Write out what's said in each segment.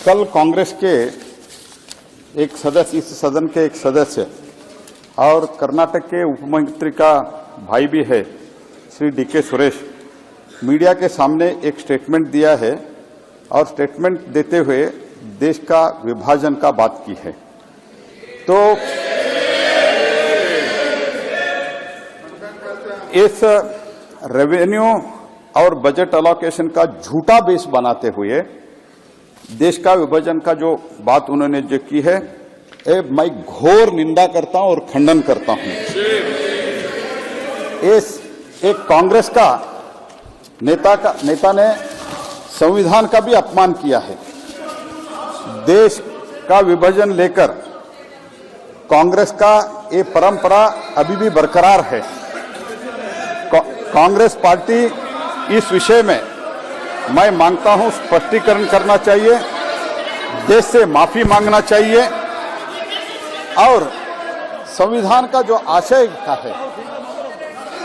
कल कांग्रेस के एक सदस्य, इस सदन के एक सदस्य और कर्नाटक के उपमुख्यमंत्री का भाई भी है श्री डी.के. सुरेश, मीडिया के सामने एक स्टेटमेंट दिया है और स्टेटमेंट देते हुए देश का विभाजन का बात की है। तो इस रेवेन्यू और बजट अलोकेशन का झूठा बेस बनाते हुए देश का विभाजन का जो बात उन्होंने जो की है, मैं घोर निंदा करता हूं और खंडन करता हूं। इस एक कांग्रेस का नेता ने संविधान का भी अपमान किया है। देश का विभाजन लेकर कांग्रेस का ये परंपरा अभी भी बरकरार है। कांग्रेस पार्टी इस विषय में मैं मांगता हूं स्पष्टीकरण करना चाहिए, देश से माफी मांगना चाहिए और संविधान का जो आशय का है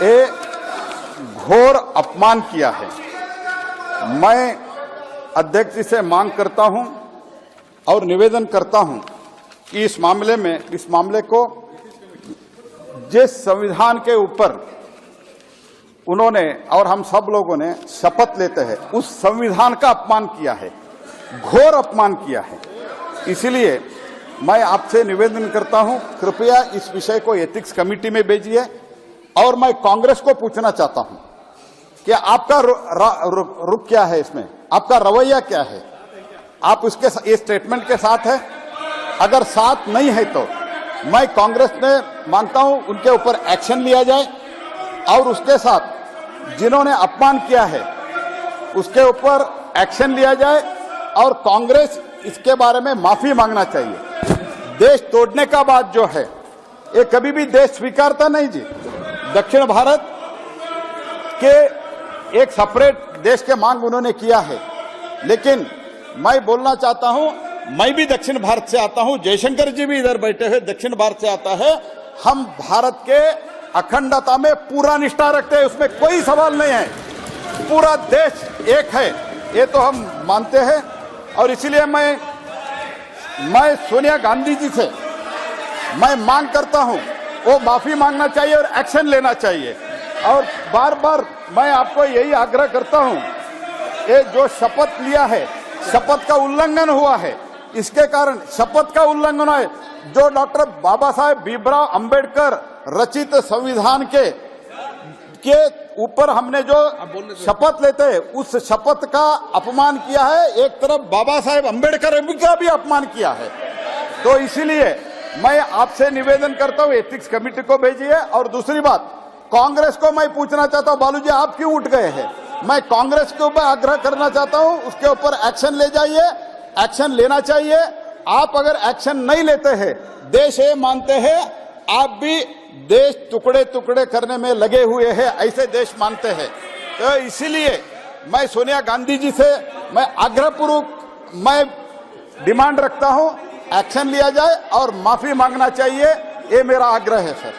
ये घोर अपमान किया है। मैं अध्यक्ष जी से मांग करता हूं और निवेदन करता हूं कि इस मामले को जिस संविधान के ऊपर उन्होंने और हम सब लोगों ने शपथ लेते हैं उस संविधान का अपमान किया है, घोर अपमान किया है। इसलिए मैं आपसे निवेदन करता हूं, कृपया इस विषय को एथिक्स कमेटी में भेजिए। और मैं कांग्रेस को पूछना चाहता हूं कि आपका रुख क्या है, इसमें आपका रवैया क्या है? आप उसके इस स्टेटमेंट के साथ है? अगर साथ नहीं है तो मैं कांग्रेस ने मांगता हूं उनके ऊपर एक्शन लिया जाए और उसके साथ जिन्होंने अपमान किया है उसके ऊपर एक्शन लिया जाए और कांग्रेस इसके बारे में माफी मांगना चाहिए। देश तोड़ने का बात जो है ये कभी भी देश स्वीकारता नहीं जी। दक्षिण भारत के एक सेपरेट देश के मांग उन्होंने किया है, लेकिन मैं बोलना चाहता हूं, मैं भी दक्षिण भारत से आता हूं, जयशंकर जी भी इधर बैठे हुए दक्षिण भारत से आता है। हम भारत के अखंडता में पूरा निष्ठा रखते हैं, उसमें कोई सवाल नहीं है। पूरा देश एक है ये तो हम मानते हैं और इसीलिए मैं सोनिया गांधी जी से मैं मांग करता हूं वो माफी मांगना चाहिए और एक्शन लेना चाहिए। और बार बार मैं आपको यही आग्रह करता हूं, ये जो शपथ लिया है शपथ का उल्लंघन हुआ है। इसके कारण शपथ का उल्लंघन है। जो डॉक्टर बाबा साहेब भीमराव अंबेडकर रचित संविधान के ऊपर हमने जो शपथ लेते हैं उस शपथ का अपमान किया है। एक तरफ बाबा साहेब अंबेडकर का भी अपमान किया है। तो इसीलिए मैं आपसे निवेदन करता हूं एथिक्स कमेटी को भेजिए। और दूसरी बात, कांग्रेस को मैं पूछना चाहता हूं, बालू जी आप क्यों उठ गए हैं? मैं कांग्रेस के ऊपर आग्रह करना चाहता हूं उसके ऊपर एक्शन ले जाइए, एक्शन लेना चाहिए। आप अगर एक्शन नहीं लेते हैं, देश ये मानते हैं आप भी देश टुकड़े टुकड़े करने में लगे हुए हैं, ऐसे देश मानते हैं। तो इसीलिए मैं सोनिया गांधी जी से मैं आग्रहपूर्वक मैं डिमांड रखता हूं एक्शन लिया जाए और माफी मांगना चाहिए, ये मेरा आग्रह है सर।